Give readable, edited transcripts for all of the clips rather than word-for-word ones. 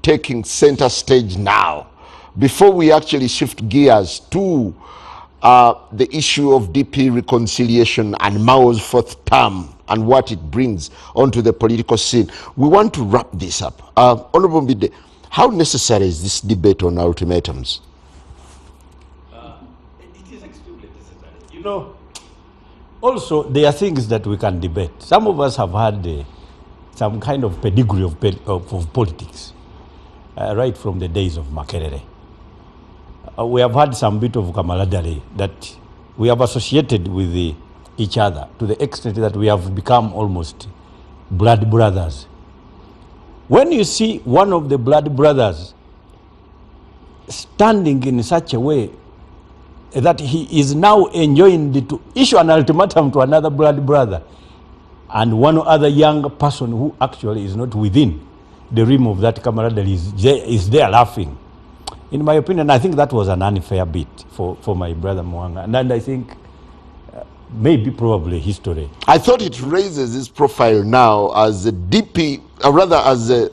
taking center stage now. Before we actually shift gears to the issue of DP reconciliation and Mao's fourth term and what it brings onto the political scene, we want to wrap this up. Honorable Balidde, how necessary is this debate on ultimatums? It is extremely necessary. You know, also there are things that we can debate. Some of us have had some kind of pedigree of politics, right from the days of Makerere. We have had some bit of camaraderie that we have associated with each other to the extent that we have become almost blood brothers. When you see one of the blood brothers standing in such a way that he is now enjoying to issue an ultimatum to another blood brother and one other young person who actually is not within the realm of that camaraderie is there laughing. In my opinion, I think that was an unfair bit for my brother Mwanga. And I think maybe probably history. I thought it raises his profile now as a DP, rather as a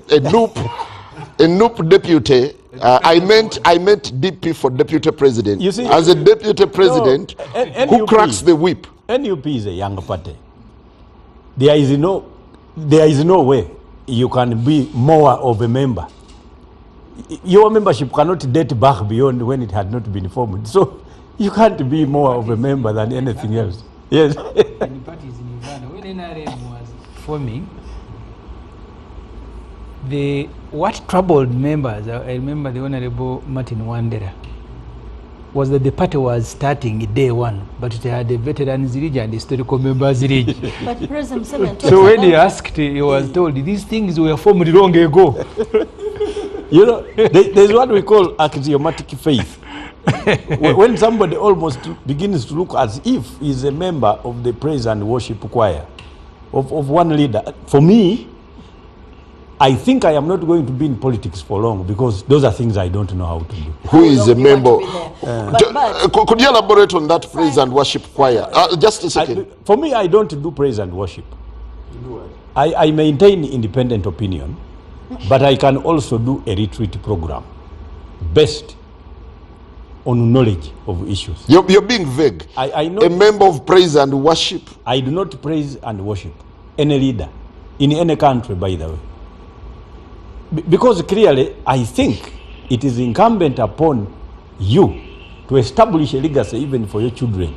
NUP deputy. I meant DP for deputy president. You see, as a deputy president who cracks the whip. NUP is a young party. There is no way you can be more of a member. Your membership cannot date back beyond when it had not been formed. So you can't be more of a member than anything else. Yes. Many parties in Uganda, when NRM was forming, what troubled members, I remember the Honorable Martin Wandera, was that the party was starting day one, but it had a veterans ridge and historical members ridge. But President Museveni so when he asked, he was told these things were formed long ago. You know, there's what we call axiomatic faith. When somebody almost begins to look as if he's a member of the praise and worship choir of one leader. For me, I think I am not going to be in politics for long because those are things I don't know how to do. Who is a member? Could you elaborate on that praise and worship choir? Just a second. For me, I don't do praise and worship. I maintain independent opinion, but I can also do a retreat program based on knowledge of issues. You're being vague. I know a member of praise and worship. I do not praise and worship any leader in any country, by the way. Because clearly, I think it is incumbent upon you to establish a legacy even for your children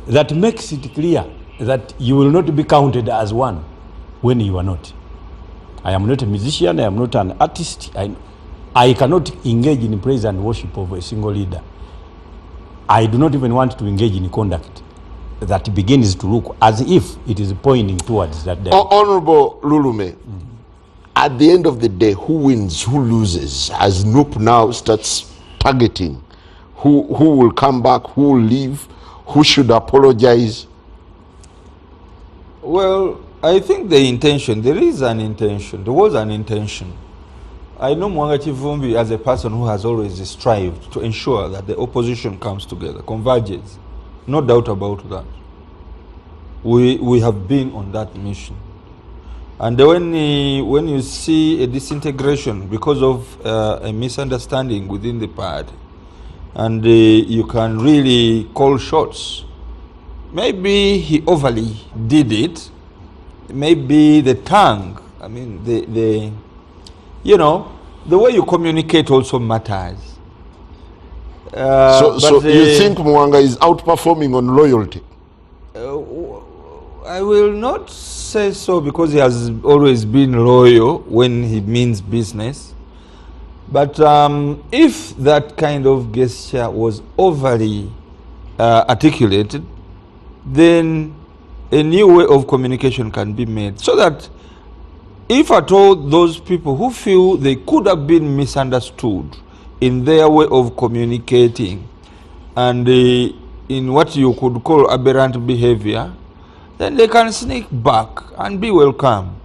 that makes it clear that you will not be counted as one when you are not. I am not a musician, I am not an artist. I cannot engage in praise and worship of a single leader. I do not even want to engage in conduct that begins to look as if it is pointing towards that direction. Honorable Lulume, at the end of the day, who wins, who loses? As NUP now starts targeting who will come back, who will leave, who should apologize? Well, I think the intention, there is an intention, there was an intention. I know Mwanga Chivumbi as a person who has always strived to ensure that the opposition comes together, converges. No doubt about that. We have been on that mission. And when you see a disintegration because of a misunderstanding within the party, and you can really call shots, maybe he overly did it, maybe the tongue, I mean, you know, the way you communicate also matters. So you think Mwanga is outperforming on loyalty? I will not say so because he has always been loyal when he means business. But if that kind of gesture was overly articulated, then a new way of communication can be made. So that if at all those people who feel they could have been misunderstood in their way of communicating and in what you could call aberrant behavior, then they can sneak back and be welcome.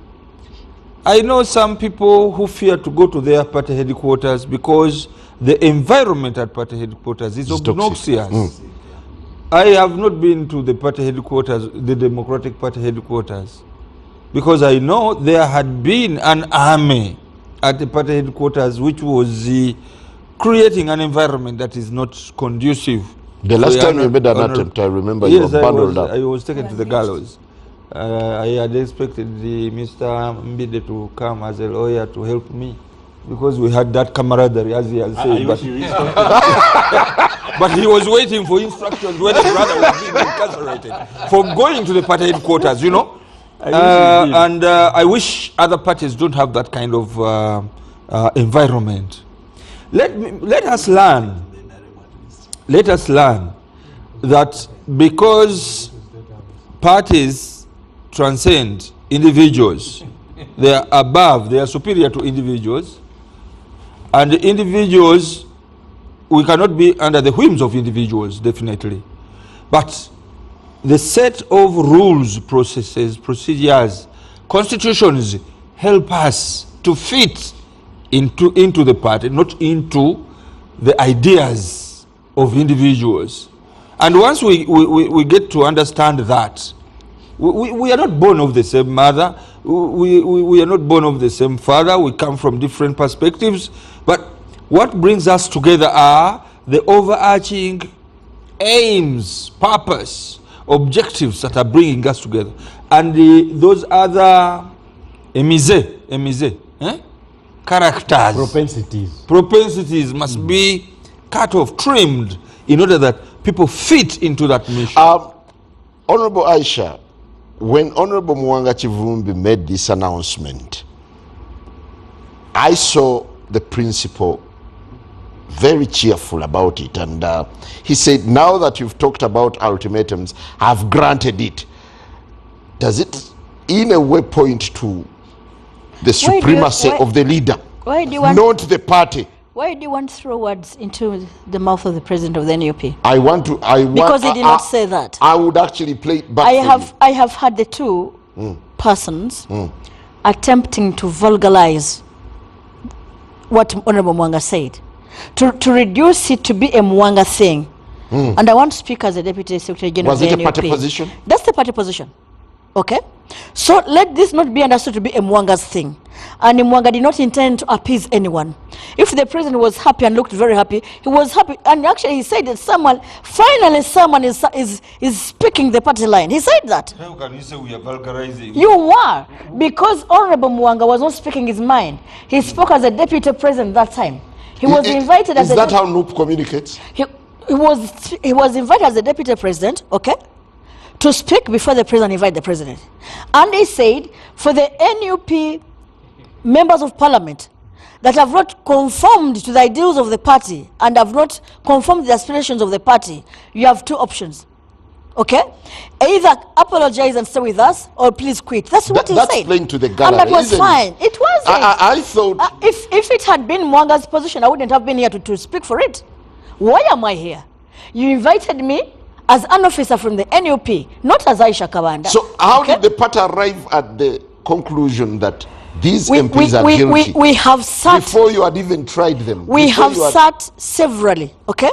I know some people who fear to go to their party headquarters because the environment at party headquarters is obnoxious. I have not been to the party headquarters, the Democratic Party headquarters, because I know there had been an army at the party headquarters, which was creating an environment that is not conducive. The last time you made an attempt, I remember you were bundled up. I was taken to the gallows. I had expected Mr. Mbide to come as a lawyer to help me, because we had that camaraderie, as he has said. But he was waiting for instructions when his brother was being incarcerated for going to the party headquarters, you know. And I wish other parties don't have that kind of environment. Let us learn that because parties transcend individuals, they are above, they are superior to individuals, and the individuals, we cannot be under the whims of individuals, definitely. But the set of rules, processes, procedures, constitutions help us to fit into the party, not into the ideas of individuals. And once we get to understand that, we are not born of the same mother, we are not born of the same father, we come from different perspectives, but what brings us together are the overarching aims, purpose, objectives that are bringing us together. And those other characters, propensities must be cut off, trimmed, in order that people fit into that mission. Honorable Aisha, when Honorable Mwanga Chivumbi made this announcement, I saw the principal very cheerful about it, and he said, now that you've talked about ultimatums, I've granted it. Does it in a way point to the supremacy of the leader, not the party? Why do you want to throw words into the mouth of the president of the NUP? Because he did not say that. I would actually play it back. I have had the two persons attempting to vulgarize what Honorable Mwanga said, to reduce it to be a Mwanga thing. And I want to speak as a Deputy Secretary General of the NUP. Was it a party position? That's the party position. Okay? So let this not be understood to be a Mwanga's thing. And Mwanga did not intend to appease anyone. If the president was happy and looked very happy, he was happy. And actually he said that finally someone is speaking the party line. He said that. How can you say we are vulgarizing? You were. Because Honorable Mwanga was not speaking his mind. He spoke as a deputy president that time. He was invited as Is that how NUP communicates? He was invited as the deputy president, okay, to speak before the president invited the president. And he said, for the NUP members of parliament that have not conformed to the ideals of the party and have not conformed to the aspirations of the party, you have two options. Okay? Either apologize and stay with us, or please quit. That's what he said. That's plain to the gallery. And that was fine. It wasn't. I thought... if it had been Mwanga's position, I wouldn't have been here to speak for it. Why am I here? You invited me as an officer from the NUP, not as Aisha Kabanda. So how did the party arrive at the conclusion that these MPs are guilty? We have sat... Before you had even tried them. We have sat severally, okay?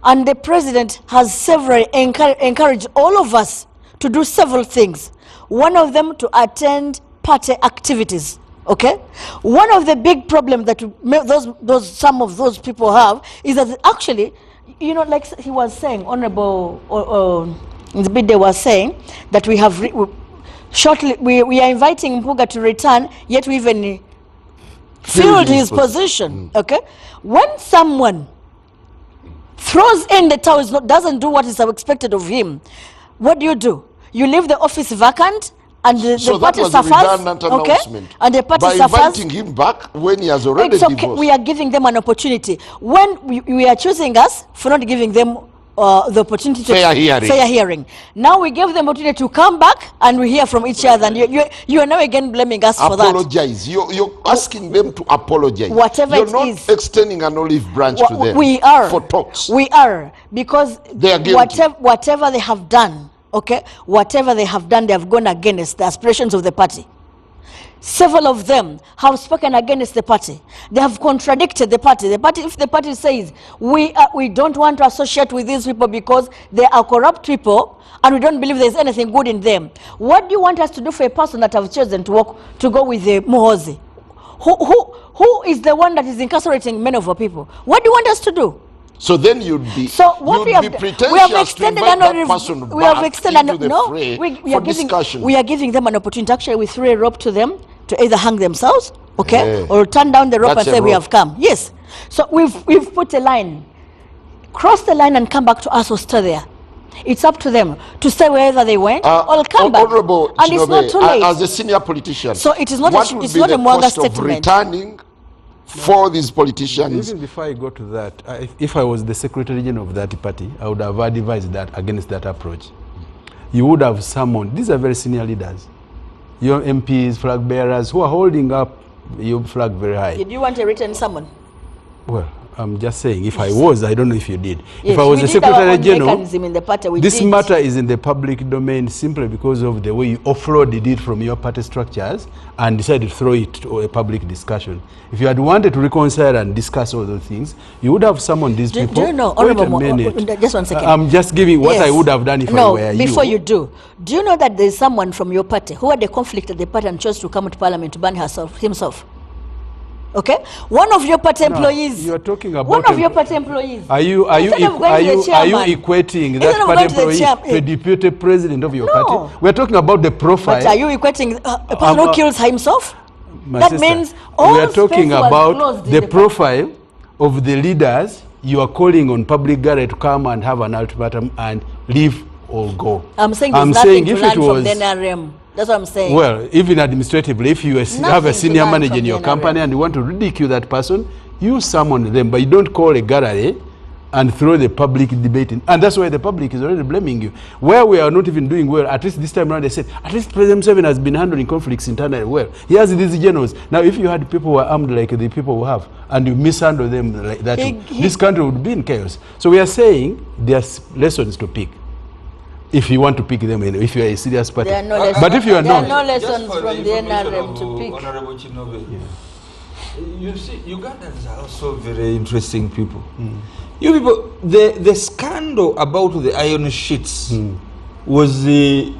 And the president has severally encouraged all of us to do several things. One of them, to attend party activities, okay? One of the big problems that some of those people have is that actually, you know, like he was saying, Honorable Balidde was saying, that we have shortly we are inviting Mpuga to return, yet we even filled his position. Okay, when someone throws in the towel, doesn't do what is expected of him, what do? You leave the office vacant, and the party suffers. Okay, and the party suffers. By inviting him back when he has already divorced. Okay. We are giving them an opportunity. When we are choosing us for not giving them the opportunity to fair hearing. Now we give them opportunity to come back and we hear from each other. And you are now again blaming us for that. Apologize. You're asking them to apologize. Whatever You're not extending an olive branch to them. We are. For talks. We are. Because they are guilty. Whatever they have done, okay, whatever they have done, they have gone against the aspirations of the party. Several of them have spoken against the party. They have contradicted the party. If the party says, we don't want to associate with these people because they are corrupt people and we don't believe there's anything good in them, what do you want us to do for a person that have chosen to go with the Muhozi? who is the one that is incarcerating many of our people? What do you want us to do? So then you'd be, So what we have pretentious to invite that person we have back extended into the no fray we for are giving discussion. we are giving them an opportunity. Actually, we threw a rope to them to either hang themselves, okay, Yeah. or turn down the rope That's and a say we rope. have come. Yes. So we've put a line. Cross the line and come back to us or stay there. It's up to them to stay wherever they went or come back. Honorable And it's not too late. as a senior politician, So it is not what a, would it's be not the a Mwanga cost of statement. returning for these politicians? Even before I go to that, if I was the Secretary General of that party, I would have advised that against that approach. You would have summoned, these are very senior leaders, your MPs, flag bearers, who are holding up your flag very high. Did you want a written summon? Well, I'm just saying, if I was, I don't know if you did. Yes, if I was we the did our Secretary own General, mechanism in the party. this matter is in the public domain simply because of the way you offloaded it from your party structures and decided to throw it to a public discussion. If you had wanted to reconcile and discuss all those things, you would have summoned these people. Do you know, Wait a Honorable minute. just one second. I'm just giving what I Yes. would have done if I no, were you. before you do you know that there's someone from your party who had a conflict at the party and chose to come to parliament to ban himself? Okay, one of your party employees. You are talking about one of your party employees. Are you Instead of going to the chairman, equating instead that of party going to the employee chair- to a deputy president of your No. party? We are talking about the profile. But are you equating a person who kills himself? My That sister, means all we are talking space was about closed in the the profile of the leaders you are calling on public gallery to come and have an ultimatum and leave or go. I'm saying there's nothing to if learn it was, from the NRM. That's what I'm saying. well, even administratively, if you have Nothing a to senior learn manager from in your the company NRM. and you want to ridicule that person, you summon them, but you don't call a gallery and throw the public debate in. And that's why the public is already blaming you. Where we are not even doing well, at least this time around they said, at least President Museveni has been handling conflicts internally well. He has these generals. Now, if you had people who are armed like the people we have, and you mishandle them like that, this country would be in chaos. So we are saying there's lessons to pick. If you want to pick them, if you are a serious party. There are no lessons. But if you are There are not, no Just lessons for from the information NRM of to pick. Honorable Chinobe. You see, Ugandans are also very interesting people. You people, the scandal about the iron sheets was the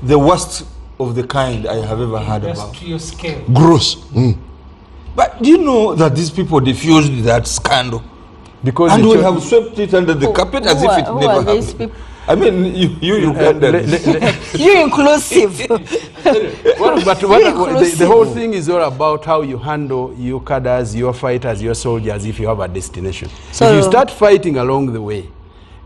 worst of the kind I have ever heard about. Industrial scale. Gross. But do you know that these people diffused that scandal? because And the we cho- have swept it under the carpet as who if it are never these happened. people? I mean, you Ugandans. You inclusive. but the Inclusive. whole thing is all about how you handle your cadres, your fighters, your soldiers if you have a destination. So- if you start fighting along the way,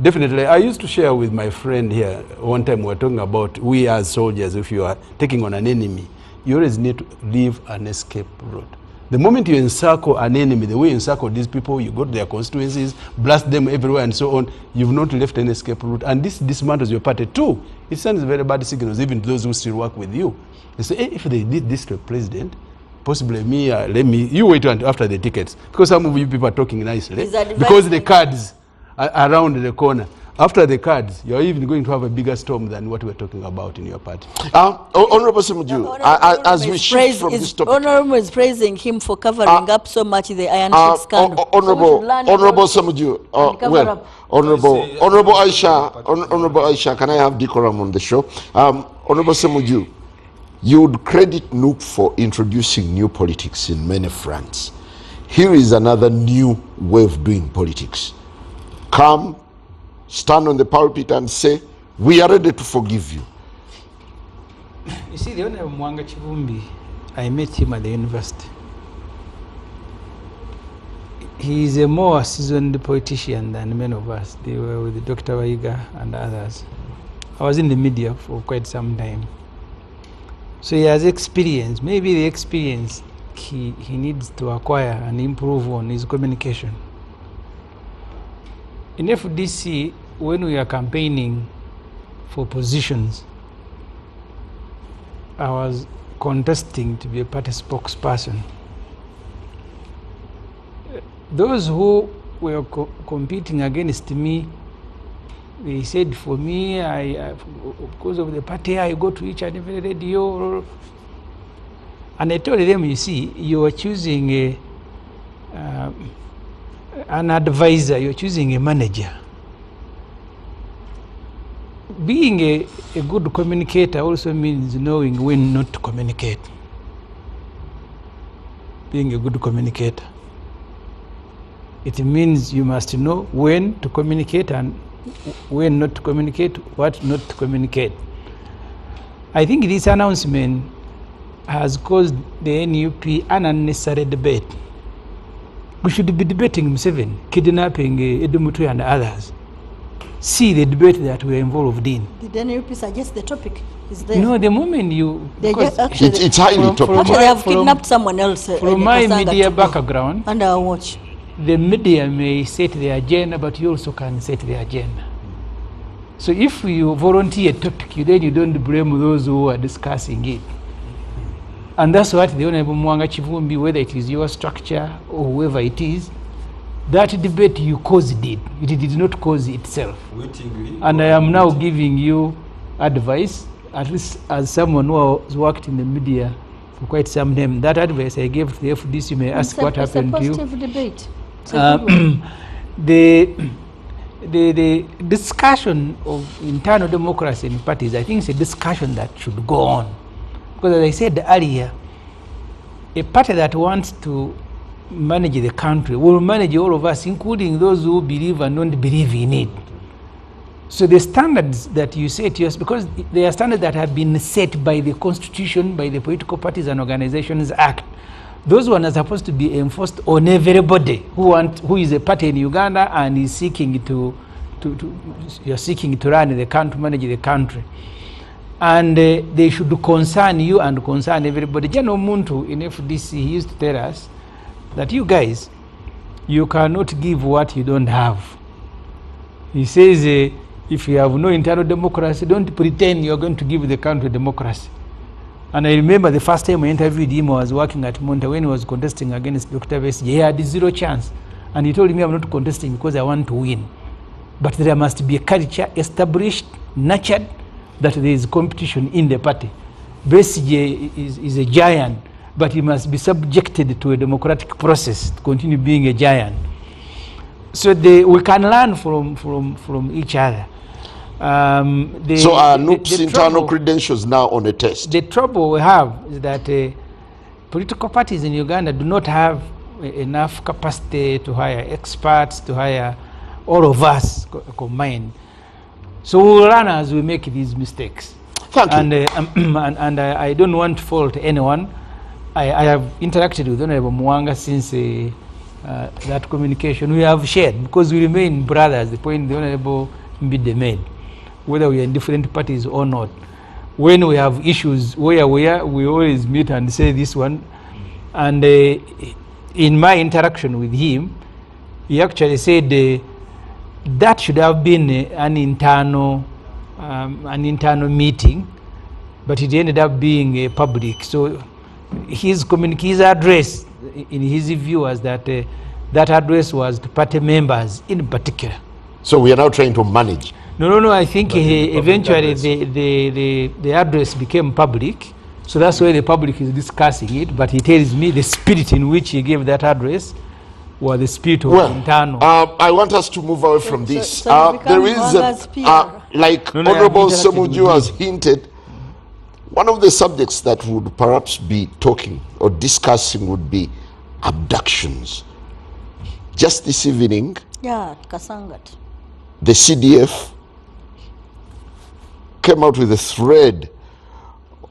definitely. I used to share with my friend here one time we were talking about we as soldiers, if you are taking on an enemy, you always need to leave an escape route. The moment you encircle an enemy, the way you encircle these people, you go to their constituencies, blast them everywhere and so on, you've not left an escape route. And this dismantles your party too. It sends very bad signals, even to those who still work with you. They say, hey, if they did this to a president, possibly me, you wait until after the tickets. Because some of you people are talking nicely. Is that Because the advisement? cards are around the corner. After the cards, you're even going to have a bigger storm than what we're talking about in your party. Honorable Semuju, as we shift from this topic, Honorable is praising him for covering up so much the iron sheet scandal. Honorable Semuju, Honorable Aisha, can I have decorum on the show? Honorable Semuju, you would credit Nook for introducing new politics in many fronts. Here is another new way of doing politics. Come, stand on the pulpit and say, we are ready to forgive you. You see, the Honorable Mwanga Chivumbi, I met him at the university. He is a more seasoned politician than many of us. They were with Dr. Waiga and others. I was in the media for quite some time. So he has experience. Maybe the experience he needs to acquire and improve on his communication. In FDC, when we are campaigning for positions, I was contesting to be a party spokesperson. Those who were competing against me, they said for me, because of the party, I go to each and every radio. And I told them, you see, you are choosing an advisor, you're choosing a manager. Being a good communicator also means knowing when not to communicate. being a good communicator. It means you must know when to communicate and when not to communicate, what not to communicate. I think this announcement has caused the NUP an unnecessary debate. We should be debating Museveni, kidnapping Edumutwe and others. See the debate that we are involved in. Did the NUP suggest the topic is there? No, the moment you... They because just actually, It's highly topical. actually have kidnapped someone else. from my media background, Under our watch. the media may set the agenda, but you also can set the agenda. So if you volunteer a topic, then you don't blame those who are discussing it. And that's what the Honorable Mwanga Chivumbi, whether it is your structure or whoever it is, that debate you caused it. It did not cause itself. And I am now giving you advice, at least as someone who has worked in the media for quite some time. That advice I gave to the FDC, you may ask what happened to you. It's a positive debate. It's a good one. The discussion of internal democracy in parties, I think it's a discussion that should go on. Because as I said earlier, a party that wants to manage the country will manage all of us, including those who believe and don't believe in it. So the standards that you set, yes, because they are standards that have been set by the Constitution, by the Political Parties and Organizations Act. Those ones are supposed to be enforced on everybody who is a party in Uganda and is seeking you're seeking to run the country, manage the country. And they should concern you and concern everybody. Jano Muntu in FDC, he used to tell us that you guys, you cannot give what you don't have. He says, if you have no internal democracy, don't pretend you're going to give the country democracy. And I remember the first time I interviewed him, I was working at Monta when he was contesting against Dr. Besigye. He had zero chance. And he told me, I'm not contesting because I want to win. But there must be a culture established, nurtured, that there is competition in the party. Besigye is a giant, but he must be subjected to a democratic process to continue being a giant. So we can learn from each other. So are NUP's internal credentials now on a test? The trouble we have is that political parties in Uganda do not have enough capacity to hire experts, to hire all of us combined. So we will learn as we make these mistakes. Thank you. And I don't want to fault anyone. I have interacted with Honorable Mwanga since that communication we have shared, because we remain brothers, the point the Honorable Mbide made, whether we are in different parties or not. When we have issues where we are, we always meet and say this one. And in my interaction with him, he actually said that should have been an internal meeting, but it ended up being public. So his address, in his view, was that that address was to party members in particular. So we are now trying to manage. No. I think eventually the address became public. So that's why the public is discussing it. But he tells me the spirit in which he gave that address was the spirit of internal. I want us to move away from this. So there is, like Honorable Semuju has hinted, one of the subjects that would perhaps be talking or discussing would be abductions. Just this evening, Yeah, Kasangat. the CDF came out with a thread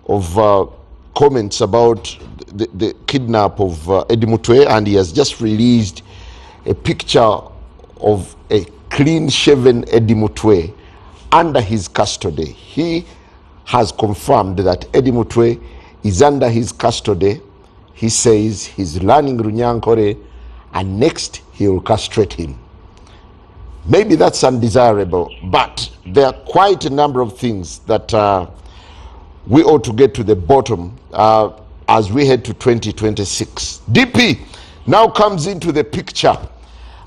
of comments about the kidnap of Edumutwe, and he has just released a picture of a clean-shaven Edumutwe under his custody. He has confirmed that Edumutwe is under his custody. He says he's learning Runyankore, and next he will castrate him. Maybe that's undesirable, but there are quite a number of things that we ought to get to the bottom as we head to 2026. DP now comes into the picture.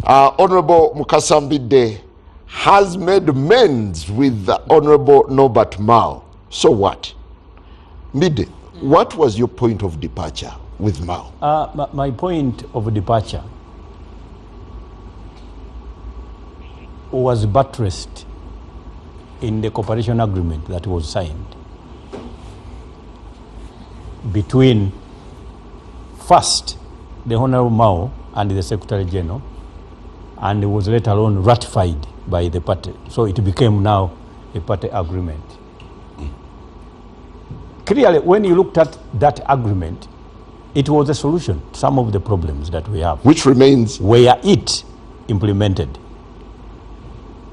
Honorable Mukasambide has made amends with Honorable Norbert Mao. So what? Mbide, what was your point of departure with Mao? My point of departure was buttressed in the cooperation agreement that was signed between first the Honorable Mao and the Secretary General, and it was later on ratified by the party. So it became now a party agreement. Clearly, when you looked at that agreement, it was a solution to some of the problems that we have. Which remains? Were it implemented.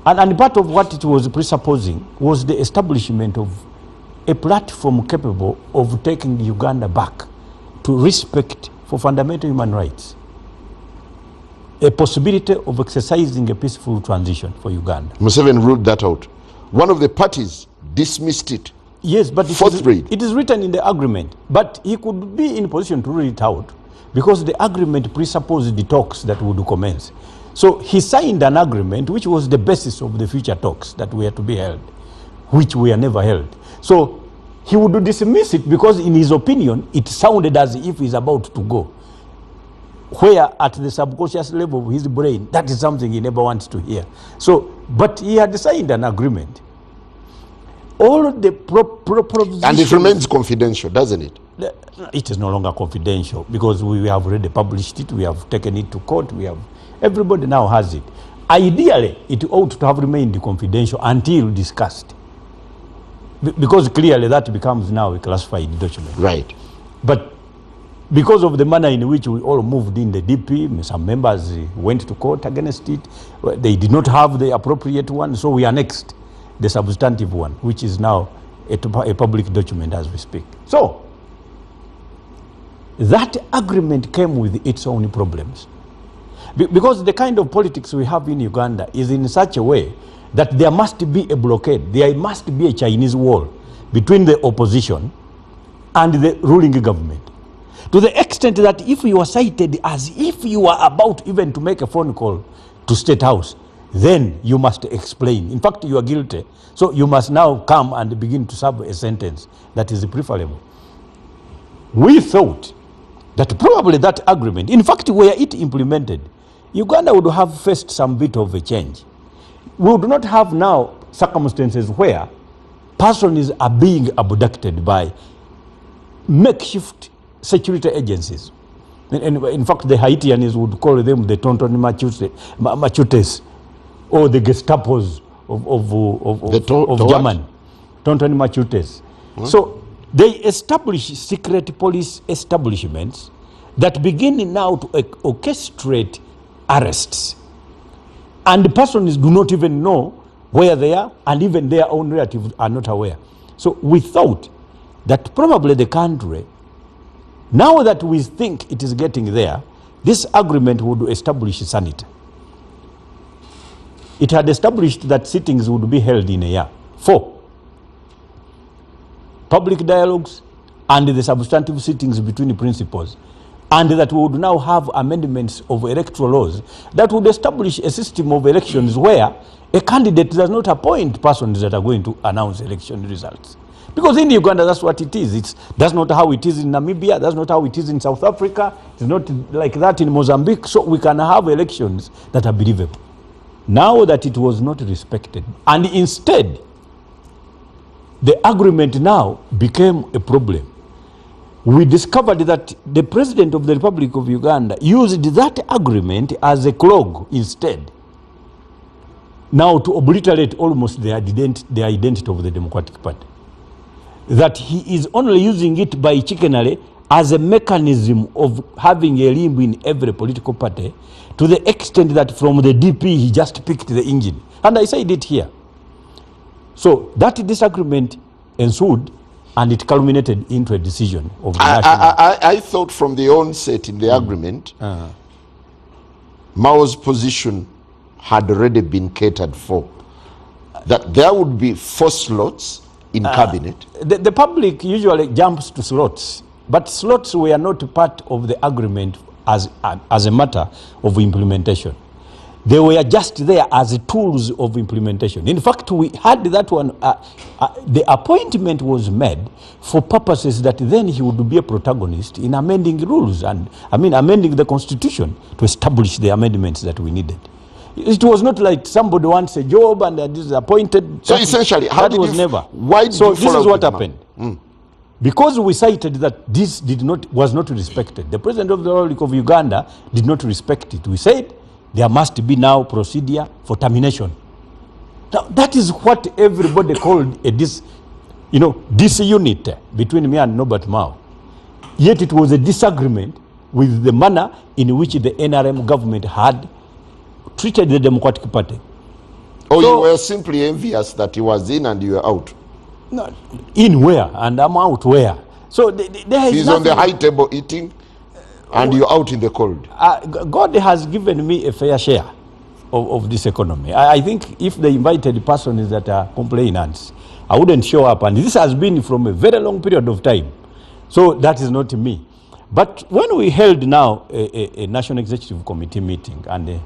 And part of what it was presupposing was the establishment of a platform capable of taking Uganda back to respect for fundamental human rights. A possibility of exercising a peaceful transition for Uganda. Museveni ruled that out. One of the parties dismissed it. Yes, but it is written in the agreement. But he could be in a position to rule it out because the agreement presupposed the talks that would commence. So he signed an agreement which was the basis of the future talks that were to be held, which were never held. So he would dismiss it because in his opinion, it sounded as if he's about to go. Where at the subconscious level of his brain, that is something he never wants to hear. So, but he had signed an agreement. All the propositions... And it remains confidential, doesn't it? It is no longer confidential because we have already published it, we have taken it to court, everybody now has it. Ideally, it ought to have remained confidential until discussed. Because clearly that becomes now a classified document. Right. But because of the manner in which we all moved in the DP, some members went to court against it. They did not have the appropriate one, so we annexed the substantive one, which is now a public document as we speak. So, that agreement came with its own problems. Because the kind of politics we have in Uganda is in such a way that there must be a blockade, there must be a Chinese wall between the opposition and the ruling government. To the extent that if you are cited as if you are about even to make a phone call to State House, then you must explain. In fact, you are guilty. So you must now come and begin to serve a sentence that is preferable. We thought that probably that agreement, in fact, were it implemented, Uganda would have faced some bit of a change. We would not have now circumstances where persons are being abducted by makeshift security agencies. And in fact, the Haitians would call them the Tonton Machutes, or the Gestapos of Germany. Tonton Machutes. So they establish secret police establishments that begin now to orchestrate arrests. And the persons do not even know where they are, and even their own relatives are not aware. So we thought that probably the country, now that we think it is getting there, this agreement would establish sanity. It had established that sittings would be held in a year. 4 public dialogues and the substantive sittings between the principals. And that we would now have amendments of electoral laws that would establish a system of elections where a candidate does not appoint persons that are going to announce election results. Because in Uganda, that's what it is. That's not how it is in Namibia. That's not how it is in South Africa. It's not like that in Mozambique. So we can have elections that are believable. Now that it was not respected, and instead, the agreement now became a problem. We discovered that the President of the Republic of Uganda used that agreement as a clog instead. Now to obliterate almost the identity of the Democratic Party. That he is only using it by chickenry as a mechanism of having a limb in every political party, to the extent that from the DP he just picked the engine. And I said it here. So that disagreement ensued, and it culminated into a decision of the national... I thought from the onset in the agreement, Mao's position had already been catered for. That there would be 4 slots in cabinet. The public usually jumps to slots, but slots were not part of the agreement as a matter of implementation. They were just there as tools of implementation. In fact, we had that one. The appointment was made for purposes that then he would be a protagonist in amending rules and, amending the constitution to establish the amendments that we needed. It was not like somebody wants a job and is appointed. So essentially, why did this is what happened. because we cited that this was not respected. The President of the Republic of Uganda did not respect it. We said there must be now procedure for termination. Now, that is what everybody called a disunit between me and Norbert Mao. Yet it was a disagreement with the manner in which the NRM government had treated the Democratic Party. Or you were simply envious that he was in and you were out? No, in where and I'm out where? So there is He's on the high table eating and you're out in the cold. God has given me a fair share of this economy. I think if the invited person is that are complainants, I wouldn't show up. And this has been from a very long period of time. So that is not me. But when we held now a National Executive Committee meeting and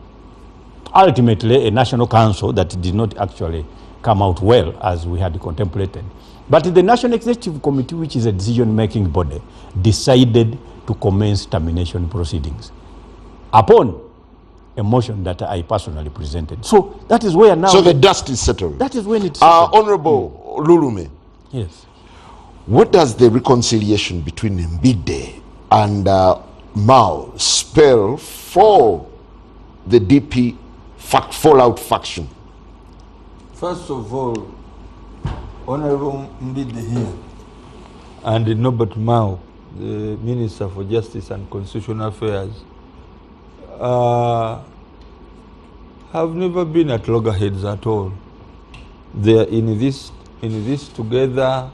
ultimately a National Council that did not actually come out well as we had contemplated. But the National Executive Committee, which is a decision-making body, decided to commence termination proceedings upon a motion that I personally presented. So that is where now... So the dust is settled. That is when it's settled. Honorable Lulume. Yes. What does the reconciliation between Mbide and Mao spell for the DP fallout faction? First of all, Honorable Mbide here and Norbert Mao, the Minister for Justice and Constitutional Affairs, have never been at loggerheads at all. They are in this together,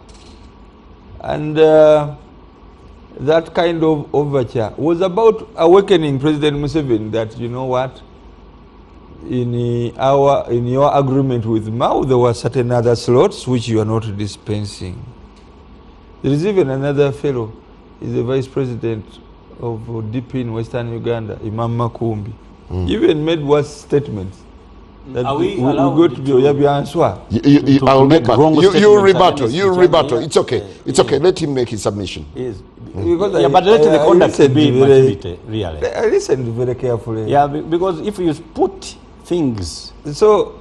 and that kind of overture was about awakening President Museveni that, you know what, in your agreement with Mao, there were certain other slots which you are not dispensing. There is even another fellow, he's the vice president of DP in Western Uganda, Imam Makumbi. Even made worse statements. That we go to be Oyabianswa. You rebuttal. It's okay. It's okay. Let him make his submission. Yes. Because but let the conduct be maturity, really. I listened very carefully. Yeah, because if you put things so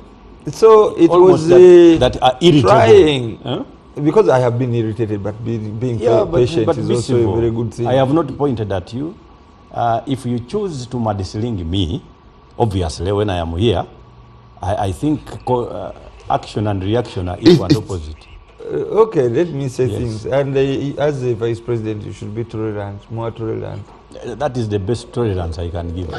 it was that are irritating. Trying, huh? Because I have been irritated, but being patient is also a very good thing. I have not pointed at you. If you choose to mudslinging me, obviously when I am here, I think action and reaction are equal and opposite. Okay, let me say things. And as a vice president, you should be tolerant, more tolerant. That is the best tolerance I can give.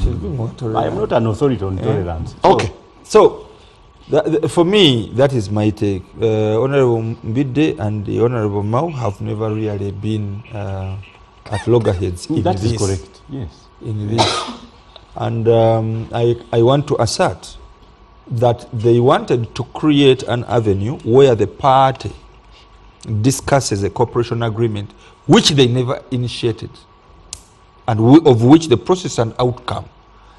Should be more tolerant. I am not an authority on tolerance. Okay. So for me, that is my take. Honorable Mbide and the Honorable Mao have never really been at loggerheads in that this. Is correct. Yes. In this. And I want to assert that they wanted to create an avenue where the party discusses a cooperation agreement which they never initiated, and of which the process and outcome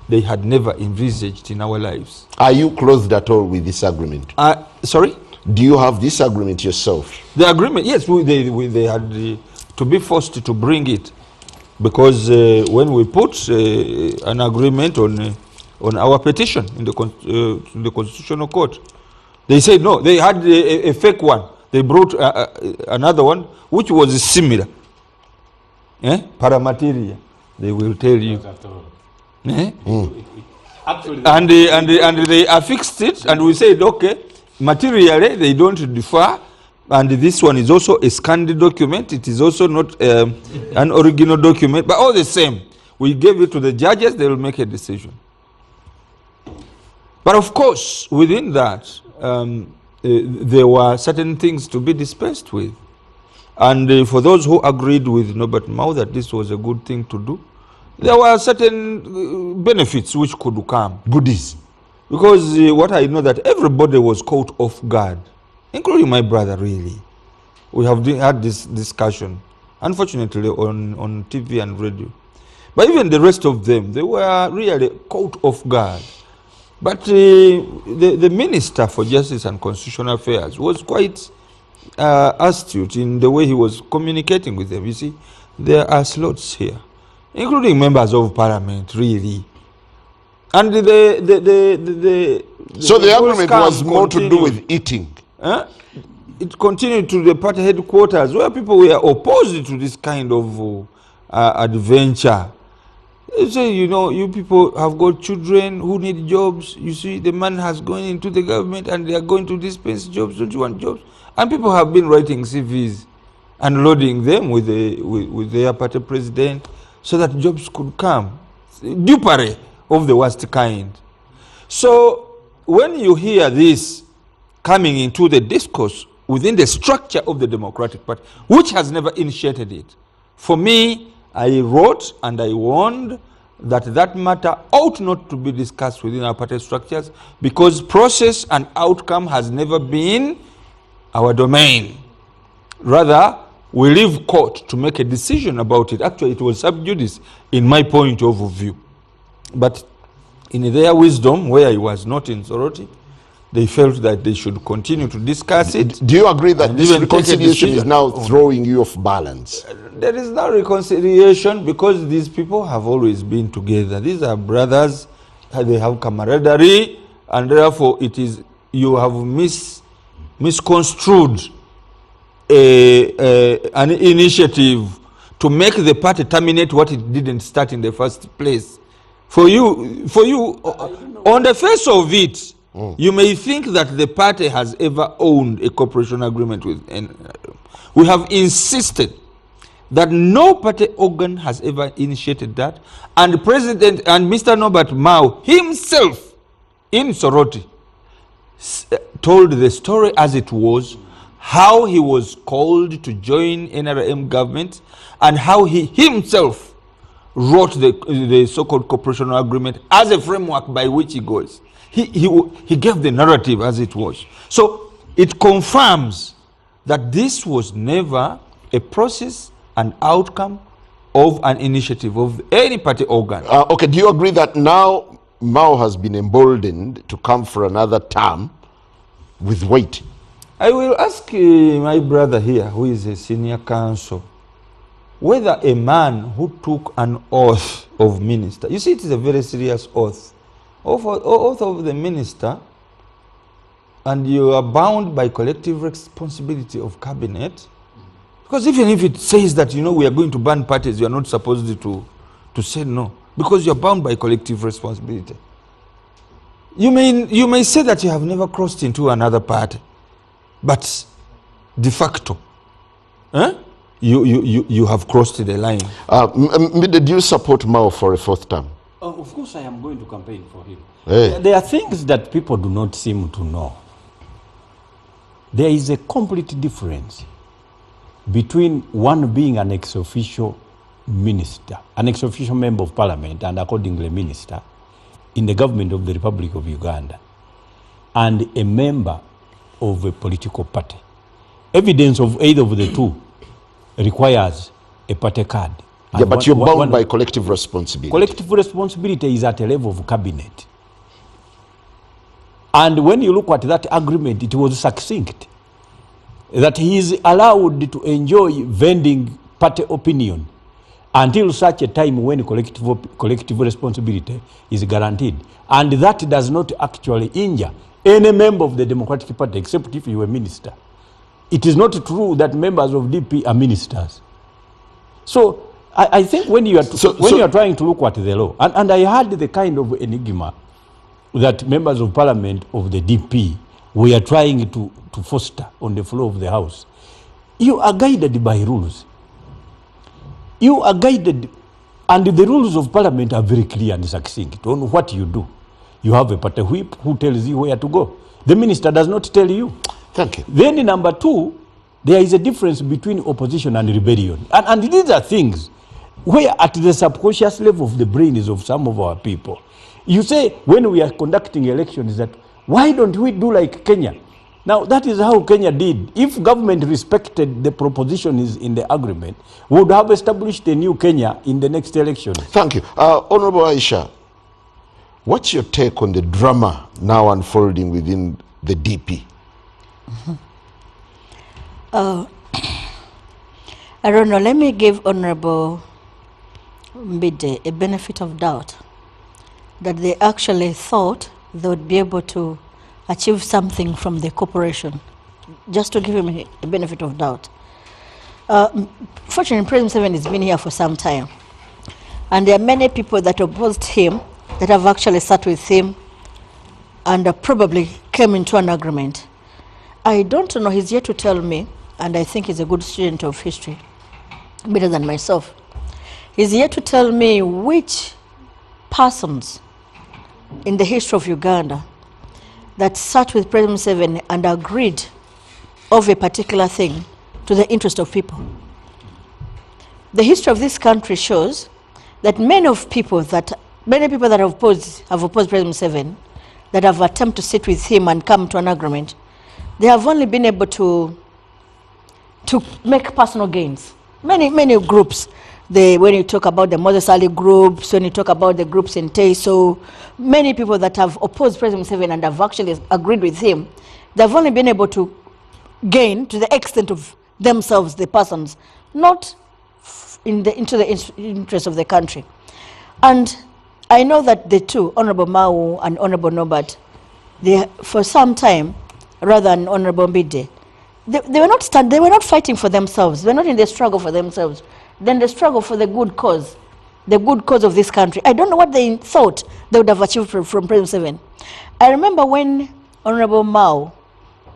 they had never envisaged in our lives. Are you closed at all with this agreement? Sorry? Do you have this agreement yourself? The agreement, yes, they had to be forced to bring it, because when we put an agreement on our petition in the Constitutional Court, they said no, they had a fake one. They brought another one which was similar. Paramateria, they will tell you. Actually, and they affixed it, and we said, okay, materially they don't differ, and this one is also a scanned document. It is also not an original document, but all the same, we gave it to the judges. They will make a decision. But of course, within that, there were certain things to be dispensed with. And for those who agreed with Norbert Mao that this was a good thing to do, there were certain benefits which could come. Goodies. Because what I know that everybody was caught off guard, including my brother, really. We have had this discussion, unfortunately, on TV and radio. But even the rest of them, they were really caught off guard. But the Minister for Justice and Constitutional Affairs was quite astute in the way he was communicating with them. You see, there are slots here, including members of parliament, really. And so the agreement was more to do with eating. Huh? it continued to the party headquarters, where people were opposed to this kind of adventure. They say, you know, you people have got children who need jobs. You see, the man has gone into the government and they are going to dispense jobs. Don't you want jobs? And people have been writing CVs and loading them with their party president so that jobs could come. Dupery of the worst kind. So when you hear this coming into the discourse within the structure of the Democratic Party, which has never initiated it, for me, I wrote and I warned that that matter ought not to be discussed within our party structures, because process and outcome has never been our domain. Rather, we leave court to make a decision about it. Actually, it was sub judice in my point of view. But in their wisdom, where I was not in Soroti, they felt that they should continue to discuss it. Do you agree that this reconciliation is now throwing you off balance? There is no reconciliation, because these people have always been together. These are brothers, they have camaraderie, and therefore it is, you have misconstrued an initiative to make the party terminate what it didn't start in the first place. For you, on the face of it, you may think that the party has ever owned a cooperation agreement with. We have insisted that no party organ has ever initiated that, and the President and Mr. Norbert Mao himself in Soroti told the story as it was, how he was called to join NRM government, and how he himself wrote the so-called cooperation agreement as a framework by which he goes. He gave the narrative as it was. So it confirms that this was never a process and outcome of an initiative of any party organ. Okay, do you agree that now Mao has been emboldened to come for another term with weight? I will ask my brother here, who is a senior counsel, whether a man who took an oath of minister, you see, it is a very serious oath of the minister, and you are bound by collective responsibility of cabinet, because even if it says that, you know, we are going to ban parties, you are not supposed to say no, because you are bound by collective responsibility. You may say that you have never crossed into another party, but de facto, you have crossed the line. Did you support Mao for a fourth term? Of course I am going to campaign for him. Hey. There are things that people do not seem to know. There is a complete difference between one being an ex-officio minister, an ex-officio member of parliament, and accordingly minister in the government of the Republic of Uganda, and a member of a political party. Evidence of either of the two requires a party card. Yeah, but you're bound by collective responsibility. Collective responsibility is at a level of cabinet. And when you look at that agreement, it was succinct that he is allowed to enjoy vending party opinion until such a time when collective responsibility is guaranteed. And that does not actually injure any member of the Democratic Party, except if you were a minister. It is not true that members of DP are ministers. So I think when you are trying to look at the law, and I had the kind of enigma that members of parliament of the DP were trying to foster on the floor of the House. You are guided by rules. You are guided, and the rules of parliament are very clear and succinct on what you do. You have a party whip who tells you where to go. The minister does not tell you. Thank you. Then in number two, there is a difference between opposition and rebellion. And these are things where at the subconscious level of the brain is of some of our people. You say, when we are conducting elections, that why don't we do like Kenya? Now, that is how Kenya did. If government respected the propositions in the agreement, we would have established a new Kenya in the next election. Thank you. Honorable Aisha, what's your take on the drama now unfolding within the DP? I don't know. Let me give Honorable Balidde a benefit of doubt that they actually thought they would be able to achieve something from the cooperation just to give him the benefit of doubt. Fortunately, President Museveni has been here for some time. And there are many people that opposed him that have actually sat with him and probably came into an agreement. I don't know, he's yet to tell me, and I think he's a good student of history, better than myself. He's yet to tell me which persons in the history of Uganda that sat with President Museveni and agreed of a particular thing to the interest of people. The history of this country shows that many people that have opposed President Museveni, that have attempted to sit with him and come to an agreement, they have only been able to make personal gains. Many groups, when you talk about the Moses Ali groups, when you talk about the groups in Teso, many people that have opposed President Museveni and have actually agreed with him, they've only been able to gain to the extent of themselves, the persons, not into the interest of the country. And I know that the two, Honorable Mau and Honorable Norbert, they, for some time, rather than Honorable Balidde, they were not fighting for themselves. They were not in the struggle for themselves. Then the struggle for the good cause of this country. I don't know what they thought they would have achieved from President Museveni. I remember when Honorable Mau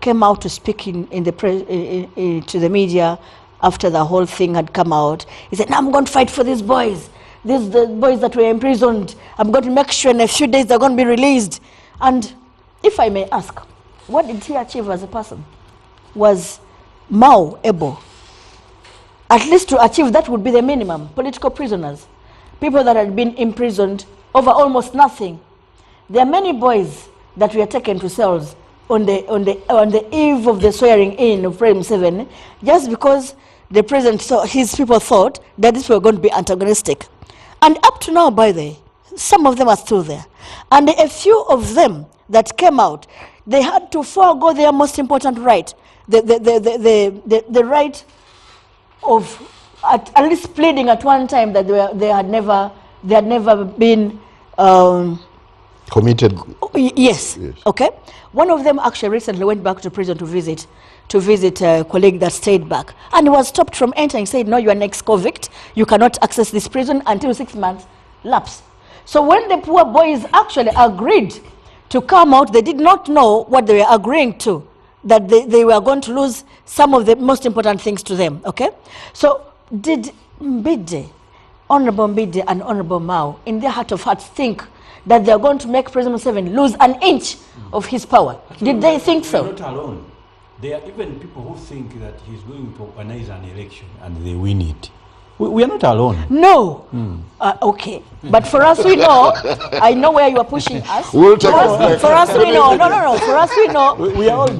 came out to speak to the media after the whole thing had come out. He said, "Now I'm going to fight for these boys. The boys that were imprisoned. I'm going to make sure in a few days they're going to be released." And if I may ask, what did he achieve as a person? Was Mau able, at least to achieve that would be the minimum, political prisoners, people that had been imprisoned over almost nothing. There are many boys that were taken to cells on the eve of the swearing in of President Museveni, just because the president, his people thought that these were going to be antagonistic. And up to now, by the way, some of them are still there. And a few of them that came out, they had to forego their most important right, the right of at least pleading at one time that they had never been committed. Yes. Okay. One of them actually recently went back to prison to visit a colleague that stayed back, and he was stopped from entering. Said, "No, you are an ex-convict. You cannot access this prison until 6 months lapse." So when the poor boys actually agreed to come out, they did not know what they were agreeing to, that they were going to lose some of the most important things to them. Okay. So did Balidde, Honorable Balidde and Honorable Mau, in their heart of hearts, think that they are going to make President Museveni lose an inch of his power? Did they think so? We are not alone. There are even people who think that he's going to organize an election and they win it. We are not alone. No. Okay. But for us, we know, I know where you are pushing us. We'll take for us, we know. No. For us, we know. We are all